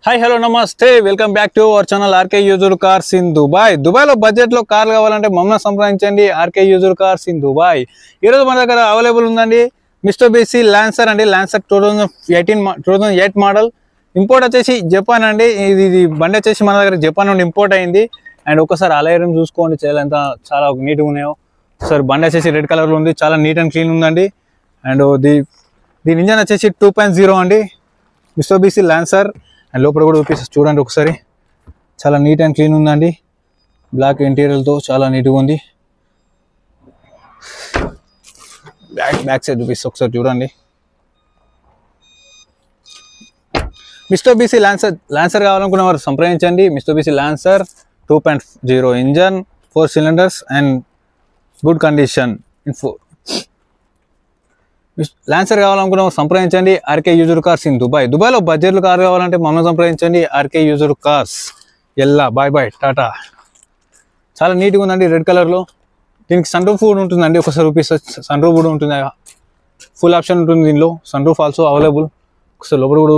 Hi hello నమస్తే welcome back to our channel RK used cars in Dubai. దుబాయ్లో బడ్జెట్లో కార్లు కావాలంటే మమ్మల్ని సంప్రదించండి. RK used cars in Dubai. ఈరోజు మన దగ్గర అవైలబుల్ ఉందండి మిట్సుబిషి లాన్సర్ అండి. Lancer 2008 model. ఇంపోర్ట్ వచ్చేసి జపాన్ అండి. ఇది బండి వచ్చేసి మన దగ్గర జపాన్ నుండి ఇంపోర్ట్ అయింది. అండ్ ఒకసారి అలైరూమ్ చూసుకోండి, చాలా నీట్గా ఉన్నాయో. ఒకసారి బండి వచ్చేసి రెడ్ కలర్లో ఉంది, చాలా నీట్ అండ్ క్లీన్ ఉందండి. అండ్ దీని ఇంజన్ వచ్చేసి 2.0 అండి, మిట్సుబిషి లాన్సర్. అండ్ లోపల కూడా చూడండి ఒకసారి, చాలా నీట్ అండ్ క్లీన్ ఉందండి. బ్లాక్ ఇంటీరియర్తో చాలా నీట్గా ఉంది. బ్యాక్ సైడ్ చూపిస్తే ఒకసారి చూడండి. మిట్సుబిషి లాన్సర్ కావాలనుకున్న వారు సంప్రదించండి. Mitsubishi Lancer 2.0 engine, 4 cylinders and good condition. Lancer కావాలనుకున్న సంప్రదించండి. RK used cars in Dubai. దుబాయ్లో బడ్జెట్లో కార్ కావాలంటే మమ్మల్ని సంప్రదించండి. RK used cars. Bye bye tata. చాలా నీట్గా ఉందండి, రెడ్ కలర్లో. దీనికి సన్ రూఫ్ కూడా ఉంటుందండి. ఒకసారి చూపిస్తే సన్ రూఫ్ కూడా ఉంటుంది, ఫుల్ ఆప్షన్ ఉంటుంది దీనిలో. Sun roof also available. ఒకసారి లోపల కూడా